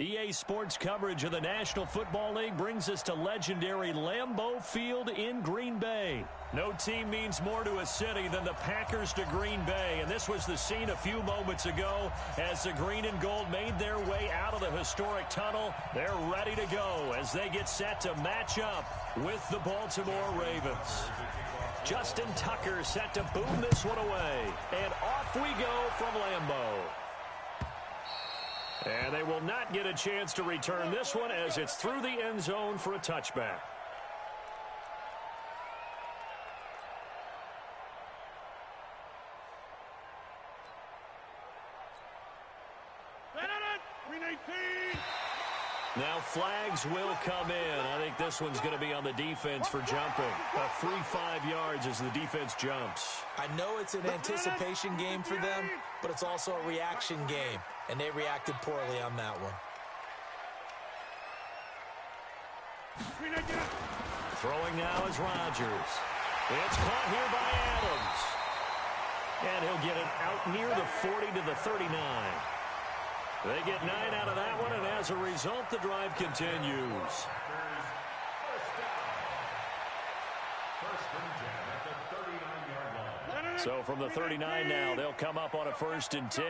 EA Sports coverage of the National Football League brings us to legendary Lambeau Field in Green Bay. No team means more to a city than the Packers to Green Bay, and this was the scene a few moments ago as the green and gold made their way out of the historic tunnel. They're ready to go as they get set to match up with the Baltimore Ravens. Justin Tucker set to boom this one away, and off we go from Lambeau. And they will not get a chance to return this one as it's through the end zone for a touchback. Now flags will come in. I think this one's going to be on the defense for jumping. A free 5 yards as the defense jumps. I know it's an anticipation game for them, but it's also a reaction game, and they reacted poorly on that one. Throwing now is Rodgers. It's caught here by Adams. And he'll get it out near the 40 to the 39. They get 9 out of that one, and as a result, the drive continues. So from the 39 now, they'll come up on a 1st and 10.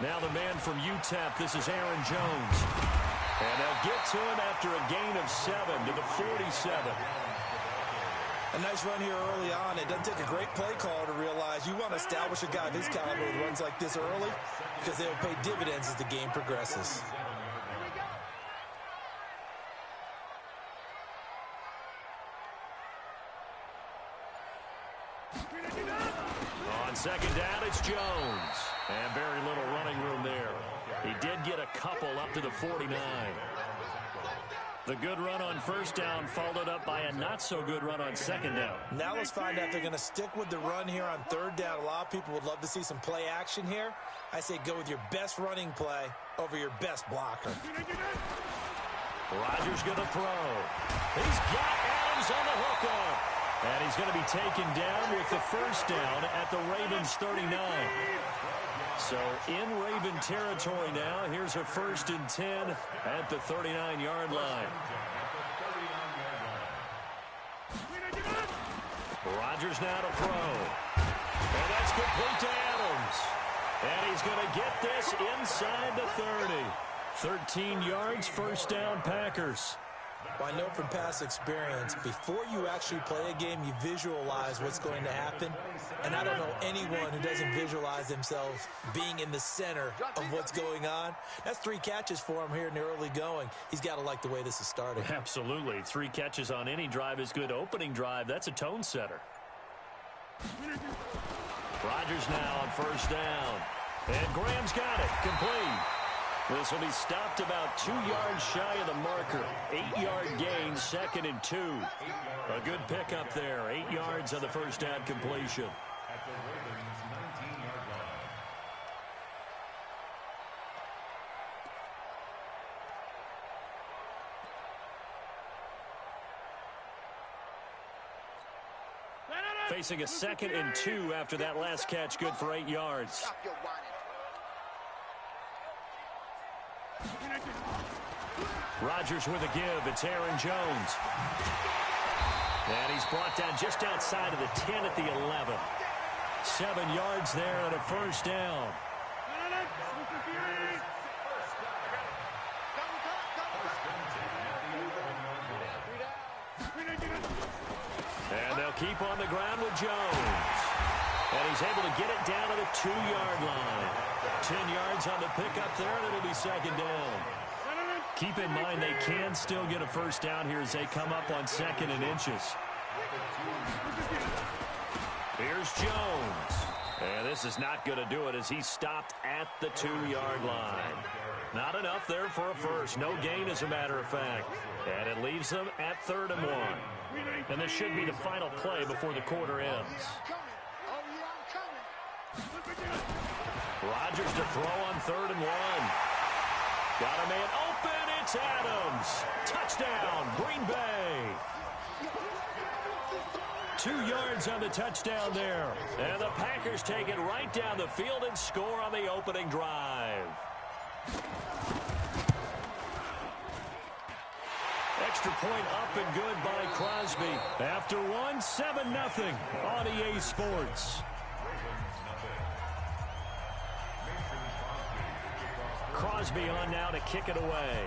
Now the man from UTEP, this is Aaron Jones. And they'll get to him after a gain of 7 to the 47. A nice run here early on. It doesn't take a great play caller to realize you want to establish a guy of his caliber with runs like this early because they will pay dividends as the game progresses. On 2nd down, it's Jones. And very little running room there. He did get a couple up to the 49. The good run on 1st down followed up by a not-so-good run on 2nd down. Now let's find out if they're going to stick with the run here on 3rd down. A lot of people would love to see some play action here. I say go with your best running play over your best blocker. Rodgers going to throw. He's got Adams on the hookup. And he's going to be taken down with the 1st down at the Ravens 39. So in Raven territory now, here's a 1st and 10 at the 39-yard line. Rodgers now to throw. And that's complete to Adams. And he's going to get this inside the 30. 13 yards, 1st down Packers. Well, I know from past experience, before you actually play a game, you visualize what's going to happen. And I don't know anyone who doesn't visualize themselves being in the center of what's going on. That's 3 catches for him here in the early going. He's got to like the way this is starting. Absolutely. 3 catches on any drive is good. Opening drive, that's a tone setter. Rodgers now on 1st down. And Graham's got it. Complete. This will be stopped about 2 yards shy of the marker. 8-yard gain, 2nd and 2. A good pickup there. 8 yards on the 1st down completion. Facing a 2nd and 2 after that last catch, good for 8 yards. Rodgers with a give. It's Aaron Jones. And he's brought down just outside of the 10 at the 11. 7 yards there and a 1st down. And they'll keep on the ground with Jones. And he's able to get it down to the 2-yard line. 10 yards on the pickup there, and it'll be 2nd down. Keep in mind they can still get a 1st down here as they come up on 2nd and inches. Here's Jones. And this is not going to do it as he's stopped at the 2-yard line. Not enough there for a 1st. No gain, as a matter of fact. And it leaves them at 3rd and 1. And this should be the final play before the quarter ends. Rodgers to throw on 3rd and 1. Got a man open. It's Adams. Touchdown, Green Bay. 2 yards on the touchdown there. And the Packers take it right down the field and score on the opening drive. Extra point up and good by Crosby. After one, 7-0 on EA Sports. Crosby on now to kick it away.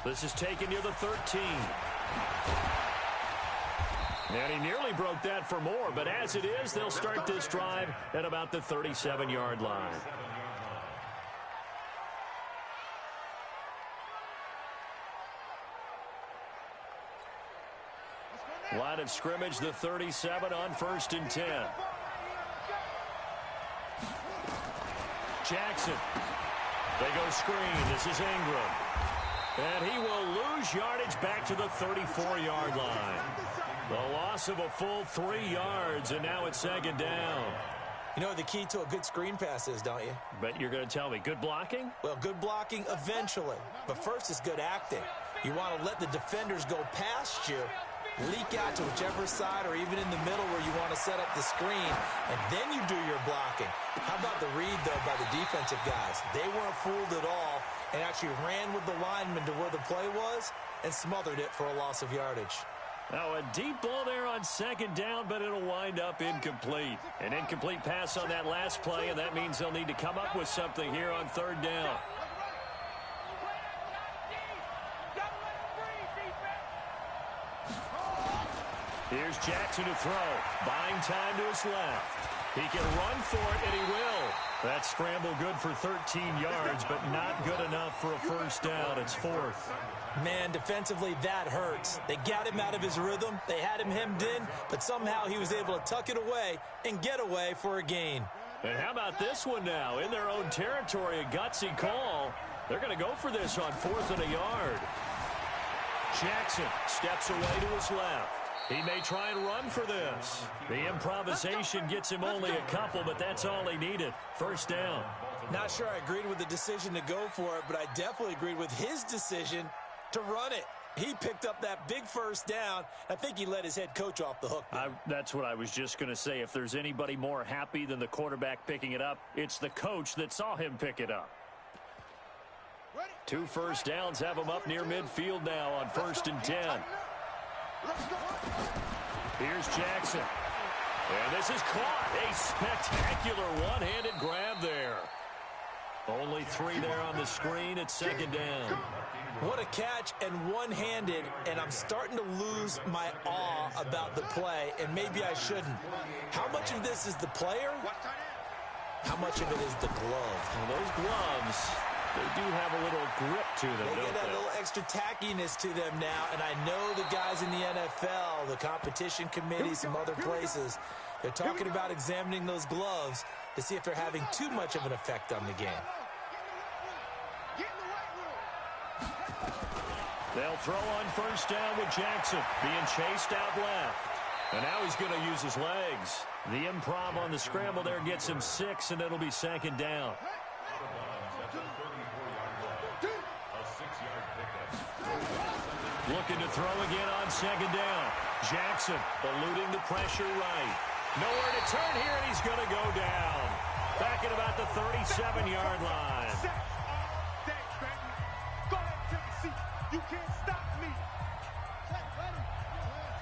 This is taken near the 13. And he nearly broke that for more, but as it is, they'll start this drive at about the 37-yard line. Line of scrimmage, the 37 on 1st and 10. Jackson. They go screen. This is Ingram. And he will lose yardage back to the 34-yard line. The loss of a full 3 yards, and now it's 2nd down. You know what the key to a good screen pass is, don't you? But you're going to tell me, good blocking? Well, good blocking eventually. But first is good acting. You want to let the defenders go past you, leak out to whichever side or even in the middle where you want to set up the screen, and then you do your blocking. How about the read, though, by the defensive guys? They weren't fooled at all and actually ran with the lineman to where the play was and smothered it for a loss of yardage. Now a deep ball there on 2nd down, but it'll wind up incomplete. An incomplete pass on that last play, and that means they'll need to come up with something here on 3rd down. Here's Jackson to throw. Buying time to his left. He can run for it, and he will. That scramble good for 13 yards, but not good enough for a 1st down. It's 4th. Man, defensively, that hurts. They got him out of his rhythm. They had him hemmed in, but somehow he was able to tuck it away and get away for a gain. And how about this one now? In their own territory, a gutsy call. They're going to go for this on 4th and a yard. Jackson steps away to his left. He may try and run for this. The improvisation gets him only a couple, but that's all he needed. 1st down. Not sure I agreed with the decision to go for it, but I definitely agreed with his decision to run it. He picked up that big 1st down. I think he let his head coach off the hook. That's what I was just going to say. If there's anybody more happy than the quarterback picking it up, it's the coach that saw him pick it up. 2 1st downs have him up near midfield now on 1st and 10. Here's Jackson. And this is caught. A spectacular one-handed grab there. Only 3 there on the screen at 2nd down. What a catch and one-handed, and I'm starting to lose my awe about the play, and maybe I shouldn't. How much of this is the player? How much of it is the glove? Well, those gloves, they do have a little grip to them, They don't get that they? little extra tackiness to them now, and I know the guys in the NFL, the competition committee, some other places, they're talking about examining those gloves to see if they're having too much of an effect on the game. They'll throw on 1st down with Jackson being chased out left. And now he's going to use his legs. The improv on the scramble there gets him 6, and it'll be 2nd down. Looking to throw again on 2nd down. Jackson eluding the pressure right. Nowhere to turn here, and he's going to go down. Back at about the 37-yard line.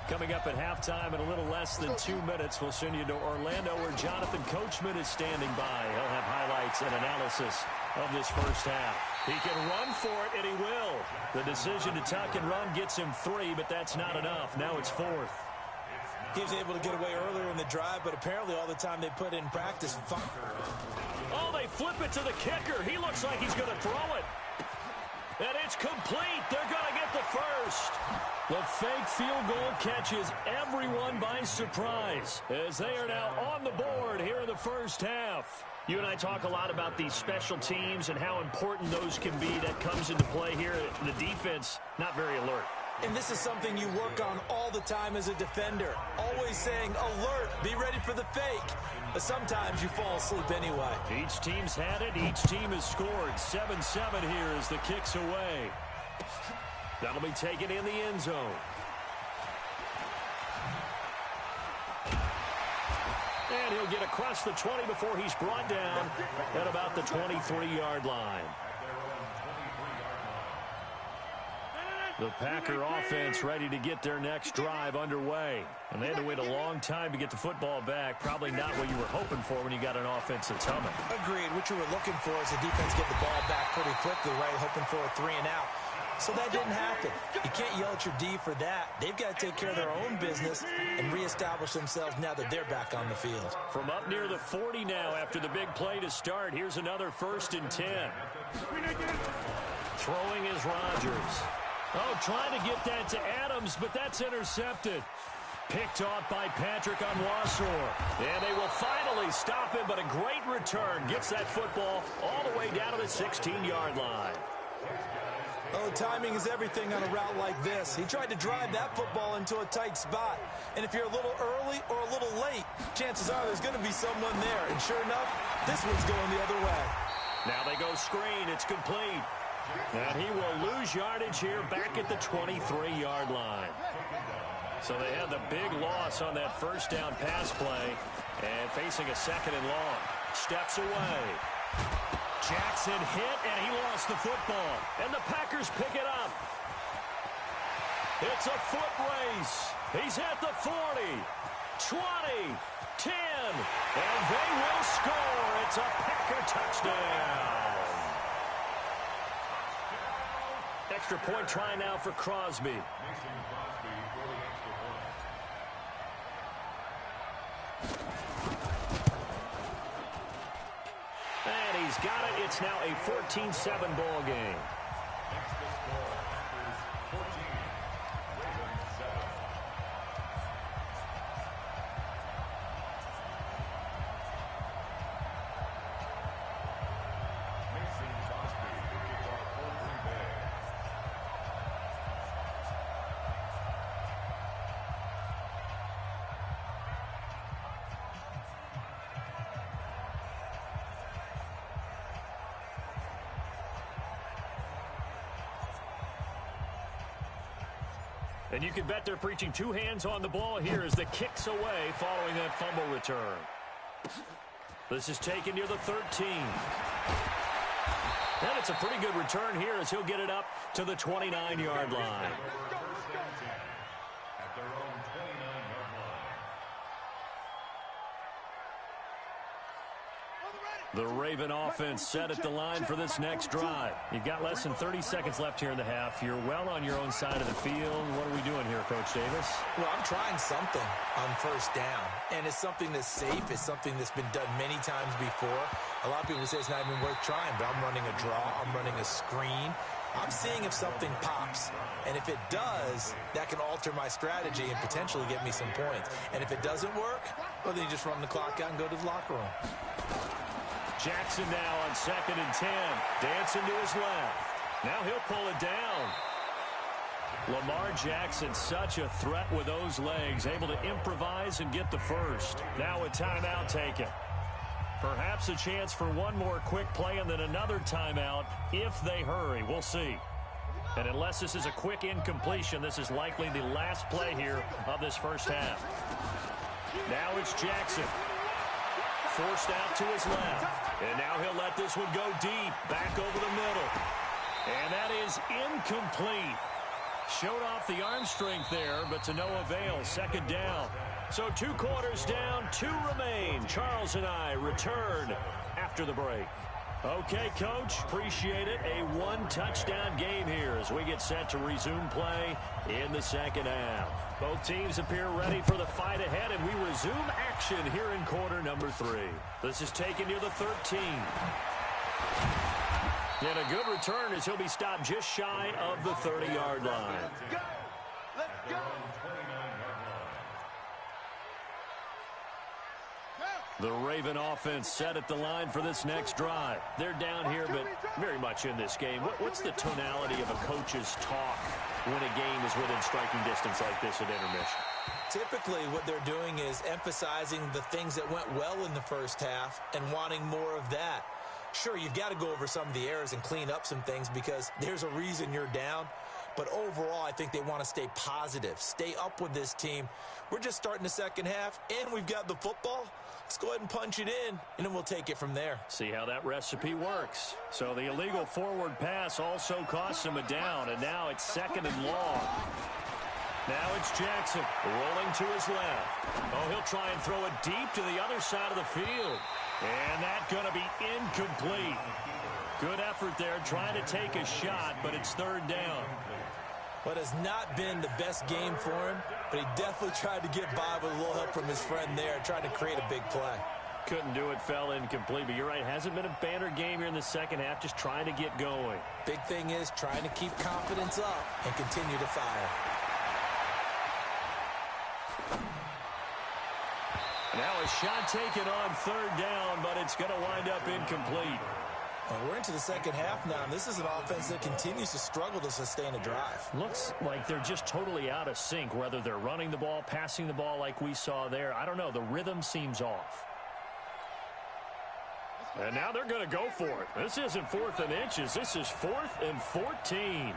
Coming up at halftime in a little less than 2 minutes, we'll send you to Orlando where Jonathan Coachman is standing by. He'll have highlights and analysis of this 1st half. He can run for it, and he will. The decision to tuck and run gets him 3, but that's not enough. Now it's 4th. He was able to get away earlier in the drive, but apparently all the time they put in practice. Oh, they flip it to the kicker. He looks like he's going to throw it. And it's complete. They're going to get the 1st. The fake field goal catches everyone by surprise as they are now on the board here in the 1st half. You and I talk a lot about these special teams and how important those can be. That comes into play here. The defense, not very alert. And this is something you work on all the time as a defender. Always saying, alert, be ready for the fake. But sometimes you fall asleep anyway. Each team's had it. Each team has scored. 7-7 here as the kick's away. That'll be taken in the end zone. And he'll get across the 20 before he's brought down at about the 23-yard line. The Packer offense ready to get their next drive underway. And they had to wait a long time to get the football back. Probably not what you were hoping for when you got an offense that's humming. Agreed. What you were looking for is the defense get the ball back pretty quickly, right? Hoping for a 3 and out. So that didn't happen. You can't yell at your D for that. They've got to take care of their own business and reestablish themselves now that they're back on the field. From up near the 40 now after the big play to start, here's another 1st and 10. Throwing is Rodgers. Oh, trying to get that to Adams, but that's intercepted. Picked off by Patrick Onwuasor. And they will finally stop him, but a great return. Gets that football all the way down to the 16-yard line. Oh, timing is everything on a route like this. He tried to drive that football into a tight spot. And if you're a little early or a little late, chances are there's going to be someone there. And sure enough, this one's going the other way. Now they go screen. It's complete. And he will lose yardage here back at the 23-yard line. So they had the big loss on that 1st down pass play. And facing a 2nd and long. Steps away. Jackson hit, and he lost the football. And the Packers pick it up. It's a foot race. He's at the 40, 20, 10, and they will score. It's a Packer touchdown. Extra point try now for Crosby. And he's got it. It's now a 14-7 ball game. And you can bet they're preaching 2 hands on the ball here as the kick's away following that fumble return. This is taken near the 13. And it's a pretty good return here as he'll get it up to the 29-yard line. The Raven offense set at the line for this next drive. You've got less than 30 seconds left here in the half. You're well on your own side of the field. What are we doing here, Coach Davis? Well, I'm trying something on 1st down, and it's something that's safe. It's something that's been done many times before. A lot of people say it's not even worth trying, but I'm running a draw. I'm running a screen. I'm seeing if something pops, and if it does, that can alter my strategy and potentially get me some points. And if it doesn't work, well, then you just run the clock out and go to the locker room. Jackson now on 2nd and 10. Dancing to his left. Now he'll pull it down. Lamar Jackson, such a threat with those legs, able to improvise and get the first. Now a timeout taken. Perhaps a chance for one more quick play and then another timeout if they hurry. We'll see. And unless this is a quick incompletion, this is likely the last play here of this first half. Now it's Jackson. Forced out to his left. And now he'll let this one go deep. Back over the middle. And that is incomplete. Showed off the arm strength there, but to no avail. 2nd down. So 2 quarters down, 2 remain. Charles and I return after the break. Okay, Coach, appreciate it. A 1-touchdown game here as we get set to resume play in the 2nd half. Both teams appear ready for the fight ahead, and we resume action here in quarter number 3. This is taken near the 13. And a good return as he'll be stopped just shy of the 30-yard line. Let's go. The Raven offense set at the line for this next drive. They're down here, but very much in this game. What's the tonality of a coach's talk when a game is within striking distance like this at intermission? Typically, what they're doing is emphasizing the things that went well in the first half and wanting more of that. Sure, you've got to go over some of the errors and clean up some things because there's a reason you're down. But overall, I think they want to stay positive, stay up with this team. We're just starting the second half, and we've got the football. Let's go ahead and punch it in, and then we'll take it from there. See how that recipe works. So the illegal forward pass also costs him a down, and now it's 2nd and long. Now it's Jackson rolling to his left. Oh, he'll try and throw it deep to the other side of the field. And that's going to be incomplete. Good effort there trying to take a shot, but it's 3rd down. What has not been the best game for him, but he definitely tried to get by with a little help from his friend there, trying to create a big play. Couldn't do it, fell incomplete, but you're right, hasn't been a banner game here in the second half, just trying to get going. Big thing is trying to keep confidence up and continue to fire. Now a shot taken on 3rd down, but it's going to wind up incomplete. And we're into the second half now, and this is an offense that continues to struggle to sustain a drive. Looks like they're just totally out of sync, whether they're running the ball, passing the ball like we saw there. I don't know. The rhythm seems off. And now they're going to go for it. This isn't 4th and inches. This is 4th and 14.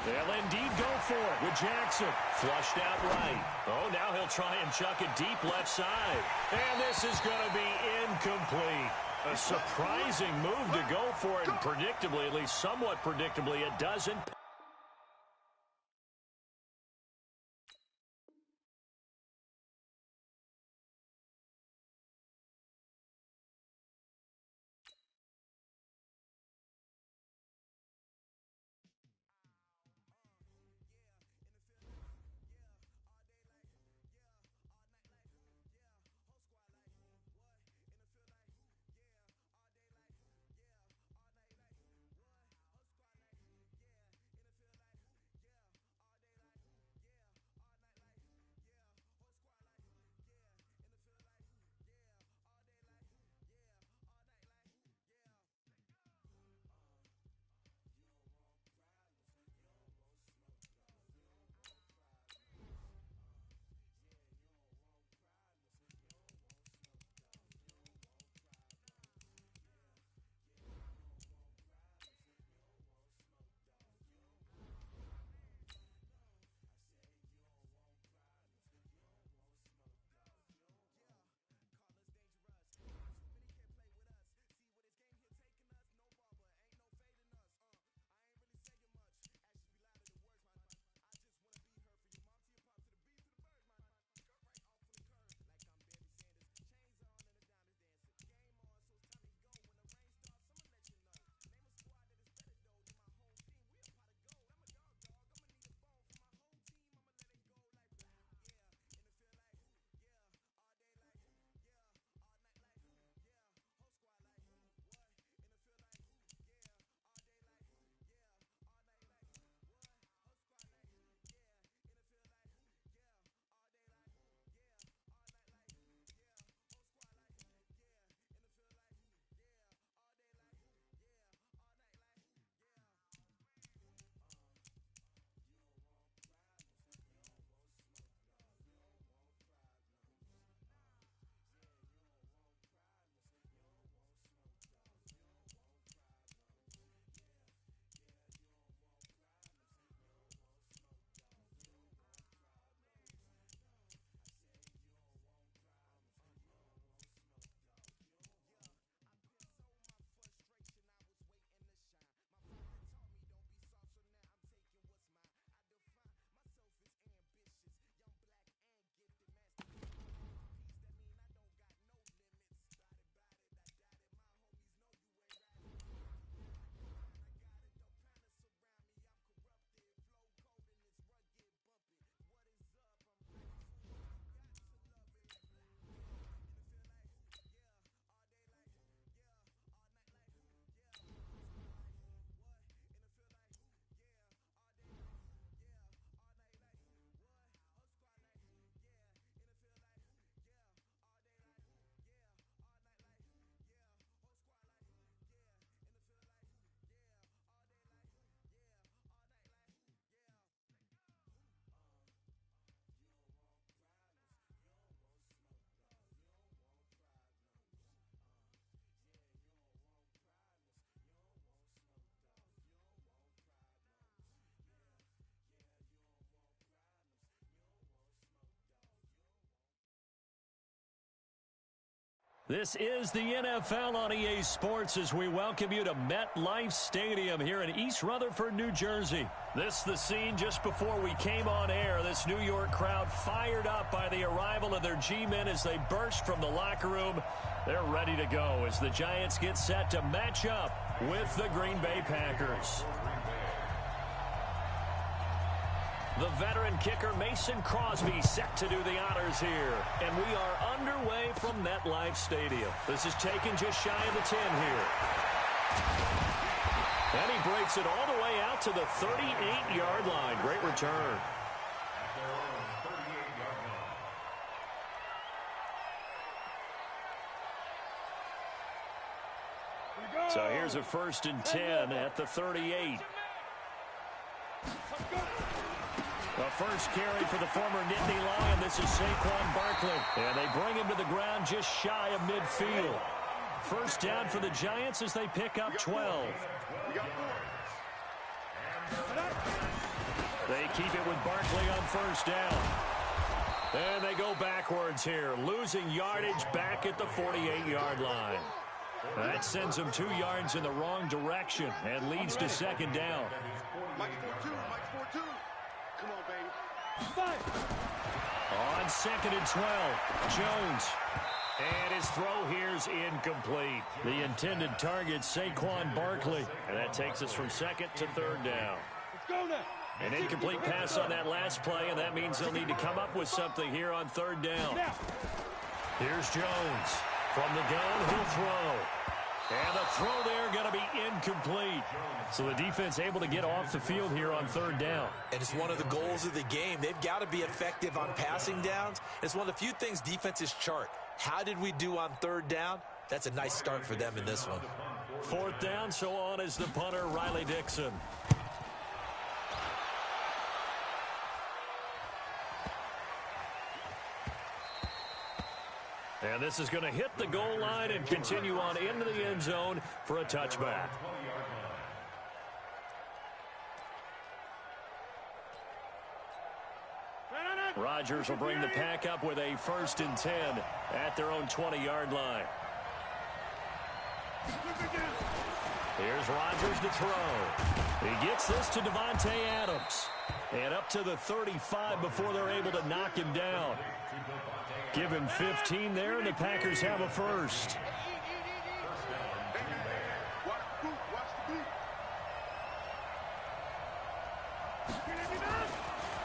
They'll indeed go for it with Jackson. Flushed out right. Oh, now he'll try and chuck it deep left side. And this is going to be incomplete. A surprising move to go for it. And predictably, at least somewhat predictably, it doesn't. This is the NFL on EA Sports as we welcome you to MetLife Stadium here in East Rutherford, New Jersey. This is the scene just before we came on air. This New York crowd fired up by the arrival of their G-men as they burst from the locker room. They're ready to go as the Giants get set to match up with the Green Bay Packers. The veteran kicker Mason Crosby set to do the honors here. And we are underway from MetLife Stadium. This is taken just shy of the 10 here. And he breaks it all the way out to the 38-yard line. Great return. So here's a 1st and 10 at the 38. The first carry for the former Nittany Lion. This is Saquon Barkley. And they bring him to the ground just shy of midfield. First down for the Giants as they pick up 12. They keep it with Barkley on first down. And they go backwards here, losing yardage back at the 48-yard line. That sends them 2 yards in the wrong direction and leads to second down. Mike 4-2, Mike 4-2. Come on, baby. On 2nd and 12, Jones. And his throw here's incomplete. The intended target, Saquon Barkley. And that takes us from 2nd to 3rd down. Let's go now. An incomplete pass on that last play, and that means they'll need to come up with something here on 3rd down. Here's Jones. From the gun, he'll throw. And the throw there going to be incomplete. So the defense able to get off the field here on 3rd down. And it's one of the goals of the game. They've got to be effective on passing downs. It's one of the few things defenses chart. How did we do on 3rd down? That's a nice start for them in this one. 4th down, so on is the punter, Riley Dixon. And this is going to hit the goal line and continue on into the end zone for a touchback. Rodgers will bring the pack up with a 1st and 10 at their own 20-yard line. Here's Rodgers to throw. He gets this to Davante Adams. And up to the 35 before they're able to knock him down. Give him 15 there, and the Packers have a first.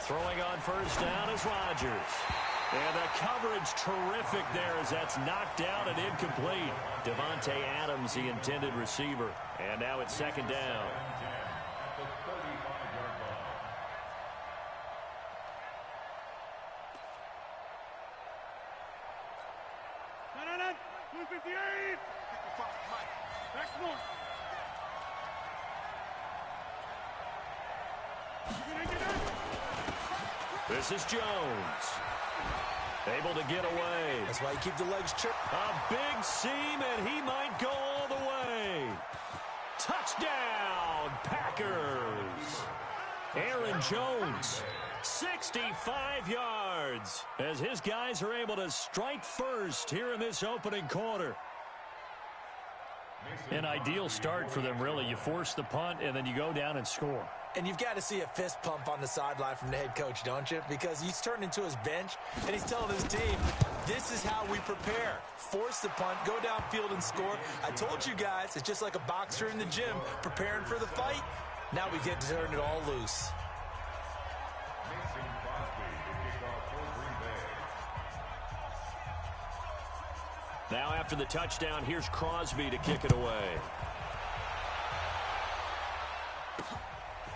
Throwing on first down is Rodgers. And the coverage terrific there as that's knocked down and incomplete. Davante Adams, the intended receiver. And now it's 2nd down. This is Jones. Able to get away. That's why you keep the legs chirp. A big seam, and he might go all the way. Touchdown, Packers. Aaron Jones, 65 yards, as his guys are able to strike first here in this opening quarter. An ideal start for them, really. You force the punt, and then you go down and score. And you've got to see a fist pump on the sideline from the head coach, don't you? Because he's turned into his bench, and he's telling his team, this is how we prepare. Force the punt, go downfield and score. I told you guys, it's just like a boxer in the gym preparing for the fight. Now we get to turn it all loose. Now after the touchdown, here's Crosby to kick it away.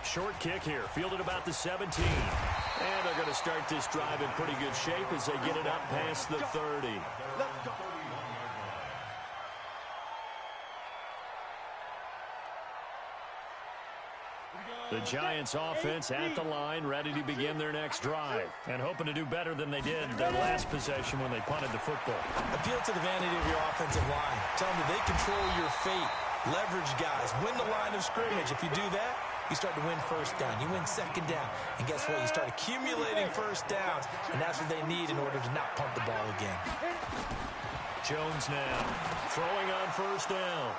Short kick here, fielded about the 17. And they're going to start this drive in pretty good shape as they get it up past the 30. The Giants offense at the line, ready to begin their next drive. And hoping to do better than they did their last possession when they punted the football. Appeal to the vanity of your offensive line. Tell them that they control your fate. Leverage guys. Win the line of scrimmage. If you do that, you start to win first down. You win second down. And guess what? You start accumulating first downs. And that's what they need in order to not punt the ball again. Jones now throwing on first down.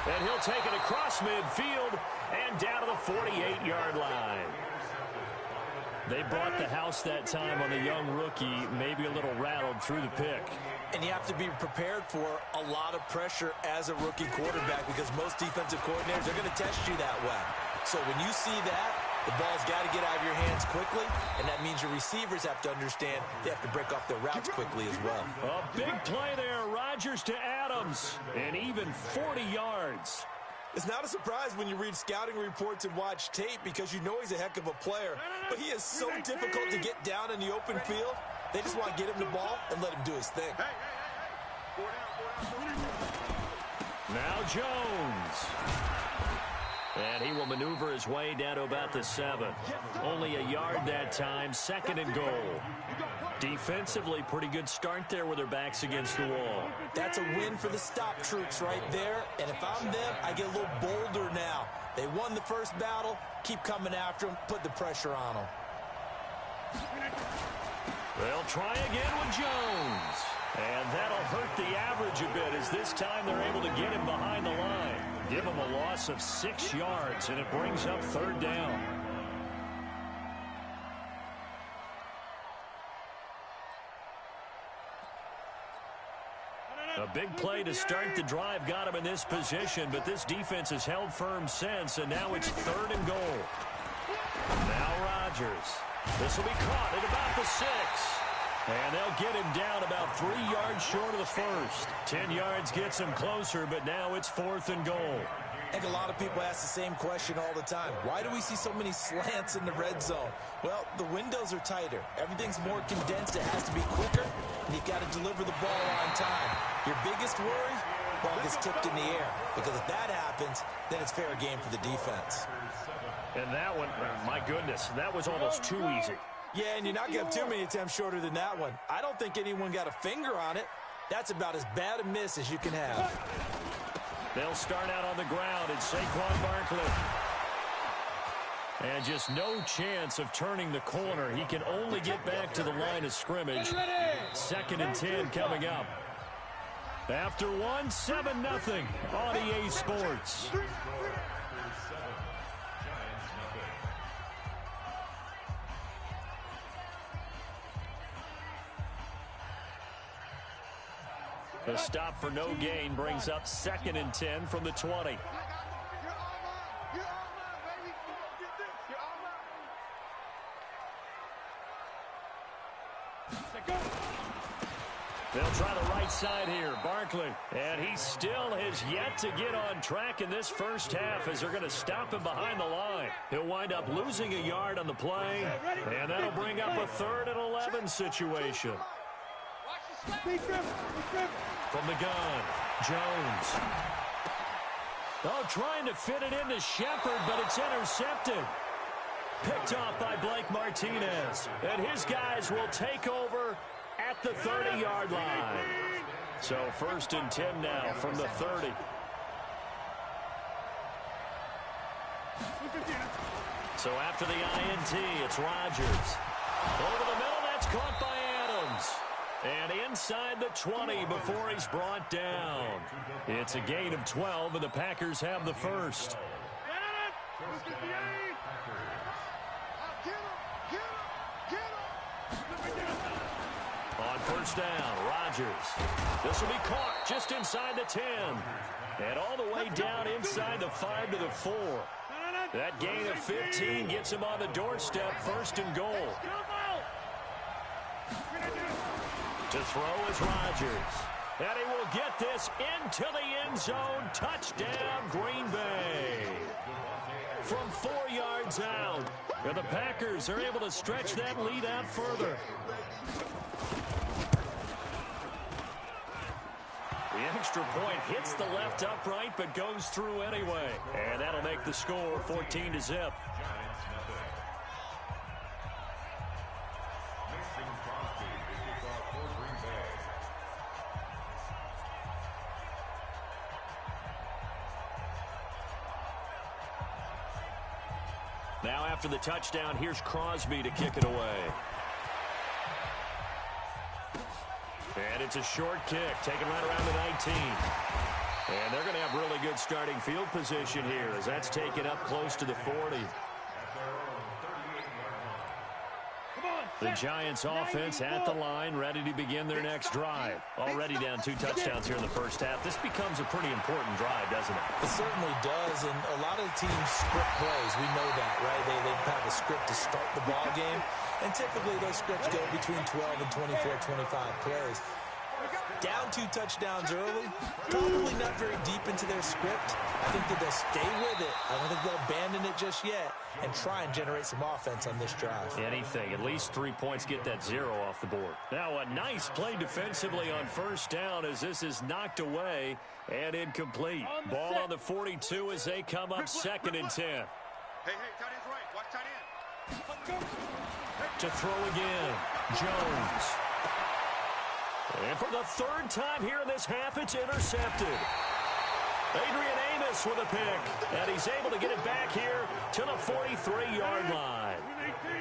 And he'll take it across midfield and down to the 48-yard line. They brought the house that time on the young rookie, maybe a little rattled through the pick. And you have to be prepared for a lot of pressure as a rookie quarterback because most defensive coordinators are going to test you that way. So when you see that, the ball's got to get out of your hands quickly, and that means your receivers have to understand they have to break off their routes quickly as well. A big play there, Rodgers to Adams, and even 40 yards. It's not a surprise when you read scouting reports and watch tape because you know he's a heck of a player, but he is so difficult to get down in the open field. They just want to get him the ball and let him do his thing. Now Jones. And he will maneuver his way down to about the 7. Only a yard that time, 2nd and goal. Defensively, pretty good start there with their backs against the wall. That's a win for the stop troops right there. And if I'm them, I get a little bolder now. They won the first battle. Keep coming after them. Put the pressure on them. They'll try again with Jones. And that'll hurt the average a bit as this time they're able to get him behind the line. Give him a loss of 6 yards, and it brings up 3rd down. A big play to start the drive got him in this position, but this defense has held firm since, and now it's 3rd and goal. Now Rodgers. This will be caught at about the 6. And they'll get him down about 3 yards short of the first. 10 yards gets him closer, but now it's 4th and goal. I think a lot of people ask the same question all the time. Why do we see so many slants in the red zone? Well, the windows are tighter. Everything's more condensed. It has to be quicker, and you've got to deliver the ball on time. Your biggest worry? Ball gets tipped in the air. Because if that happens, then it's fair game for the defense. And that one, my goodness, that was almost too easy. Yeah, and you're not going to have too many attempts shorter than that one. I don't think anyone got a finger on it. That's about as bad a miss as you can have. They'll start out on the ground. It's Saquon Barkley. And just no chance of turning the corner. He can only get back to the line of scrimmage. 2nd and 10 coming up. After 1, 7-0 on EA Sports. The stop for no gain brings up 2nd and 10 from the 20. They'll try the right side here. Barkley. And he still has yet to get on track in this first half as they're going to stop him behind the line. He'll wind up losing a yard on the play. And that'll bring up a 3rd and 11 situation. From the gun, Jones. Oh, trying to fit it into Shepard, but it's intercepted. Picked off by Blake Martinez. And his guys will take over at the 30-yard line. So 1st and 10 now from the 30. So after the INT, it's Rodgers. Over the middle, that's caught by Adams. And inside the 20 before he's brought down. It's a gain of 12, and the Packers have the first. On first down, Rodgers. This will be caught just inside the 10. And all the way down inside the 5 to the 4. That gain of 15 gets him on the doorstep, 1st and goal. To throw is Rodgers. And he will get this into the end zone. Touchdown, Green Bay. From 4 yards out. And the Packers are able to stretch that lead out further. The extra point hits the left upright, but goes through anyway. And that'll make the score 14-0. Now after the touchdown, here's Crosby to kick it away. And it's a short kick, taken right around the 19. And they're going to have really good starting field position here as that's taken up close to the 40. The Giants offense at the line, ready to begin their next drive. Already down 2 touchdowns here in the first half. This becomes a pretty important drive, doesn't it? It certainly does, and a lot of the teams script plays. We know that, right? They have a script to start the ball game, and typically those scripts go between 12 and 24, 25 plays. Down 2 touchdowns early, probably not very deep into their script. I think that they'll stay with it. I don't think they'll abandon it just yet and try and generate some offense on this drive. Anything. At least 3 points, get that 0 off the board. Now a nice play defensively on first down as this is knocked away and incomplete. Ball on the 42 as they come up 2nd and 10. Hey, tight end's right. Watch tight end. To throw again. Jones. And for the 3rd time here in this half, it's intercepted. Adrian Amos with a pick, and he's able to get it back here to the 43-yard line.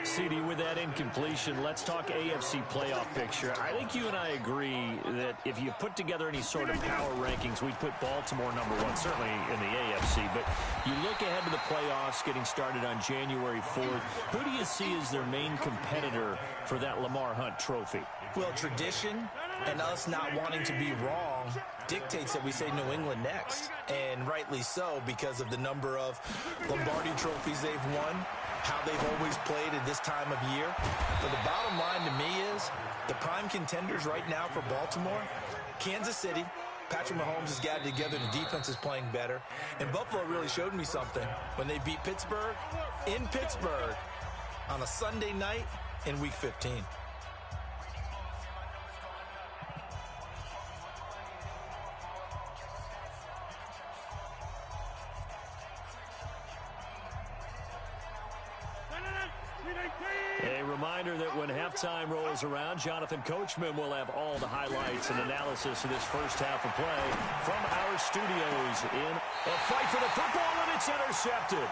CD, with that incompletion, let's talk AFC playoff picture. I think you and I agree that if you put together any sort of power rankings, we'd put Baltimore #1, certainly in the AFC. But you look ahead to the playoffs getting started on January 4th. Who do you see as their main competitor for that Lamar Hunt trophy? Well, tradition and us not wanting to be wrong dictates that we say New England next. And rightly so, because of the number of Lombardi trophies they've won, how they've always played at this time of year. But the bottom line to me is the prime contenders right now for Baltimore, Kansas City. Patrick Mahomes has got it together. The defense is playing better. And Buffalo really showed me something when they beat Pittsburgh in Pittsburgh on a Sunday night in Week 15. A reminder that when halftime rolls around, Jonathan Coachman will have all the highlights and analysis of this first half of play from our studios in a fight for the football, and it's intercepted.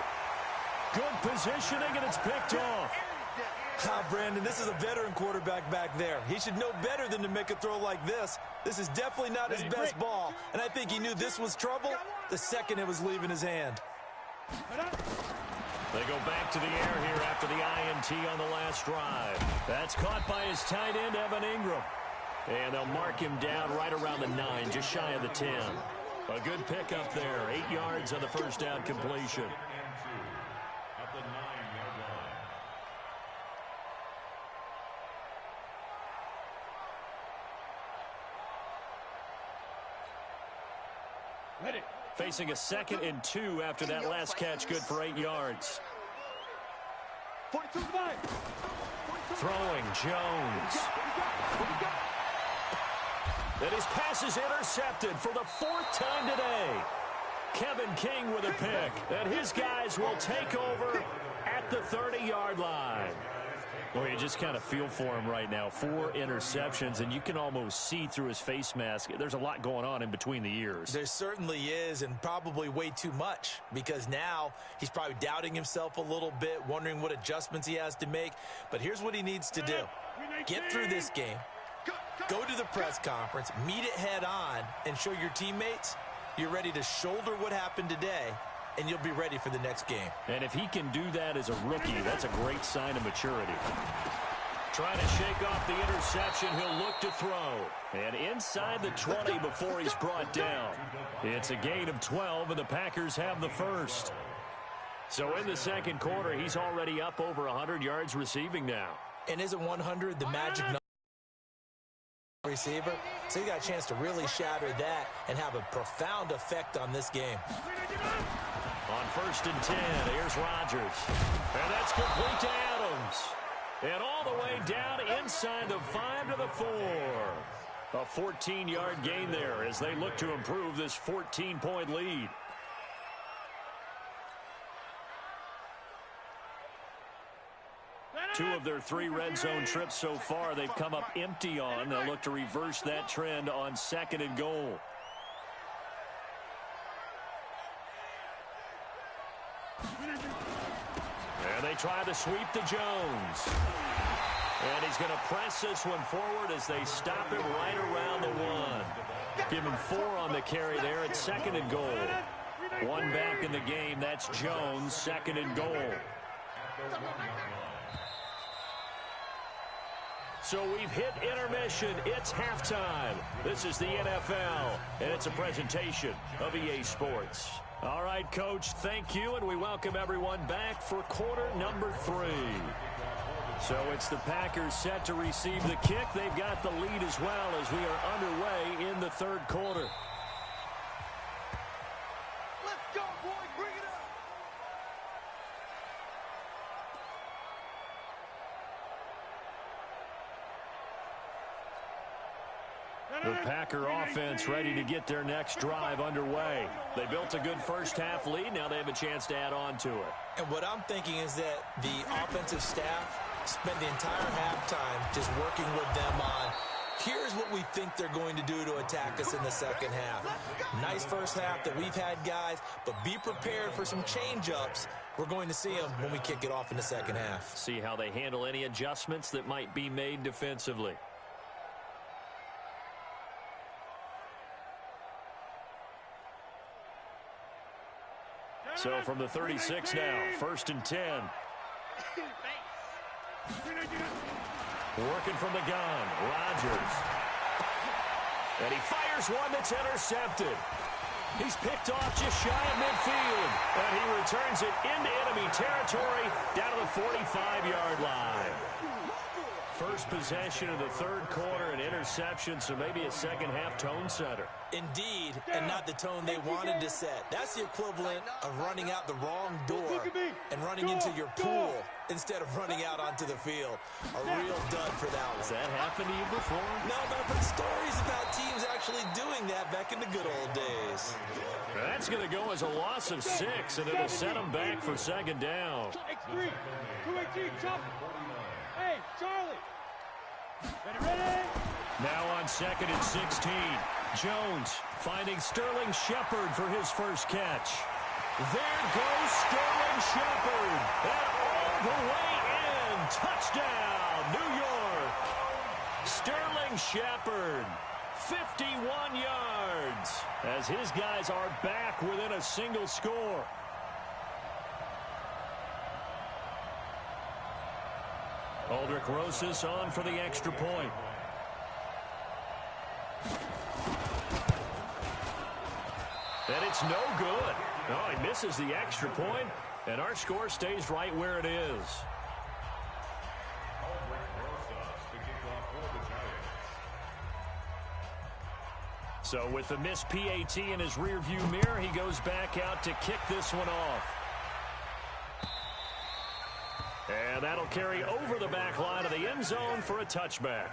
Good positioning, and it's picked off. Brandon, this is a veteran quarterback back there. He should know better than to make a throw like this. This is definitely not his best ball, and I think he knew this was trouble the second it was leaving his hand. They go back to the air here after the INT on the last drive. That's caught by his tight end, Evan Ingram. And they'll mark him down right around the 9, just shy of the 10. A good pickup there, 8 yards on the first down completion. Facing a 2nd and 2 after that last catch, good for 8 yards. Throwing, Jones. And his pass is intercepted for the 4th time today. Kevin King with a pick. And his guys will take over at the 30-yard line. Well, you just kind of feel for him right now. 4 interceptions, and you can almost see through his face mask. There's a lot going on in between the ears. There certainly is, and probably way too much, because now he's probably doubting himself a little bit, wondering what adjustments he has to make. But here's what he needs to do. Get through this game, go to the press conference, meet it head on, and show your teammates you're ready to shoulder what happened today, and you'll be ready for the next game. And if he can do that as a rookie, that's a great sign of maturity. Trying to shake off the interception, he'll look to throw. And inside the 20 before he's brought down. It's a gain of 12, and the Packers have the first. So in the second quarter, he's already up over 100 yards receiving now. And isn't 100 the magic number? Receiver, so you got a chance to really shatter that and have a profound effect on this game. On 1st and 10, here's Rodgers. And that's complete to Adams. And all the way down inside the 5 to the 4. A 14-yard gain there as they look to improve this 14-point lead. Two of their 3 red zone trips so far, they've come up empty on. They'll look to reverse that trend on 2nd and goal. And they try to sweep to Jones. And he's going to press this one forward as they stop him right around the 1. Give him 4 on the carry there. It's 2nd and goal. 1 back in the game. That's Jones, 2nd and goal. So we've hit intermission. It's halftime. This is the NFL, and it's a presentation of EA Sports. All right, Coach, thank you, and we welcome everyone back for quarter number 3. So it's the Packers set to receive the kick. They've got the lead as well as we are underway in the 3rd quarter. Let's go, boys. Bring it up. The Packer offense ready to get their next drive underway. They built a good first half lead. Now they have a chance to add on to it. And what I'm thinking is that the offensive staff spent the entire halftime just working with them on, here's what we think they're going to do to attack us in the second half. Nice first half that we've had, guys, but be prepared for some change-ups. We're going to see them when we kick it off in the second half. See how they handle any adjustments that might be made defensively. So from the 36 now, 1st and 10. Working from the gun, Rodgers. And he fires one that's intercepted. He's picked off just shy of midfield. And he returns it into enemy territory down to the 45-yard line. First possession of the 3rd quarter, an interception, so maybe a second-half tone setter. Indeed, and not the tone they wanted to set. That's the equivalent of running out the wrong door and running into your pool instead of running out onto the field. A real dud for that one. Has that happened to you before? No, but I've heard stories about teams actually doing that back in the good old days. That's going to go as a loss of 6, and it'll set them back for 2nd down. X3, 218, chop. Hey, Charlie. Ready? Now on 2nd and 16. Jones finding Sterling Shepard for his first catch. There goes Sterling Shepard. And all the way in. Touchdown, New York. Sterling Shepard, 51 yards. As his guys are back within a single score. Aldrich Rosas on for the extra point. And it's no good. Oh, he misses the extra point, and our score stays right where it is. So with the missed PAT in his rearview mirror, he goes back out to kick this one off. And that'll carry over the back line of the end zone for a touchback.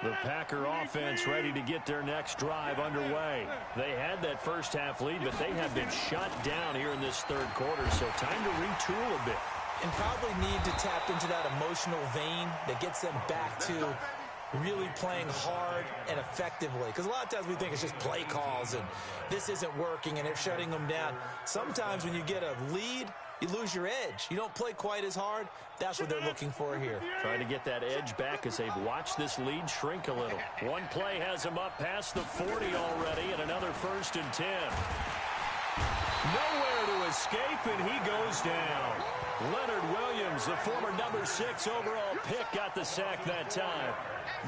The Packer offense ready to get their next drive underway. They had that first half lead, but they have been shut down here in this 3rd quarter, so time to retool a bit. And probably need to tap into that emotional vein that gets them back to really playing hard and effectively. Because a lot of times we think it's just play calls and this isn't working and they're shutting them down. Sometimes when you get a lead, you lose your edge. You don't play quite as hard. That's what they're looking for here. Trying to get that edge back as they've watched this lead shrink a little. One play has them up past the 40 already, and another 1st and 10. Nowhere to escape, and he goes down. Leonard Williams, the former number 6 overall pick, got the sack that time.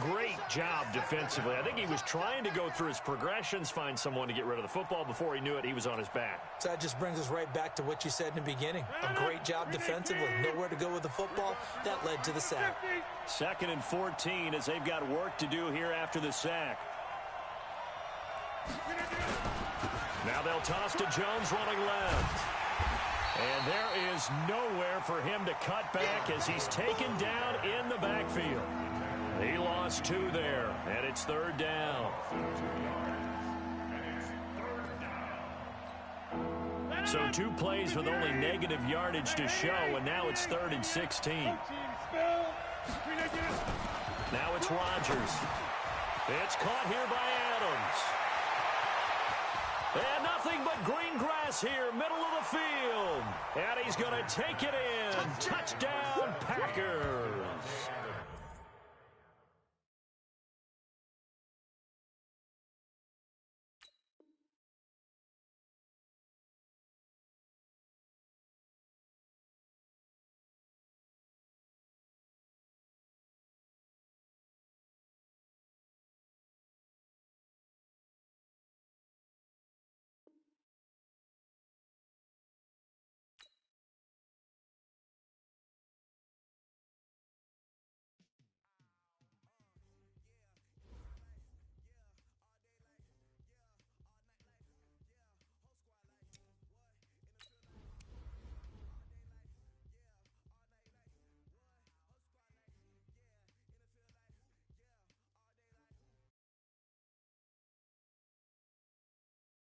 Great job defensively. I think he was trying to go through his progressions, find someone to get rid of the football. Before he knew it, he was on his back. So that just brings us right back to what you said in the beginning. A great job defensively. Nowhere to go with the football. That led to the sack. 2nd and 14 as they've got work to do here after the sack. Now they'll toss to Jones running left. And there is nowhere for him to cut back as he's taken down in the backfield. He lost 2 there, and it's 3rd down. So 2 plays with only negative yardage to show, and now it's 3rd and 16. Now it's Rodgers. It's caught here by Adams. And nothing but green grass here, middle of the field. And he's going to take it in. Touchdown, Packers.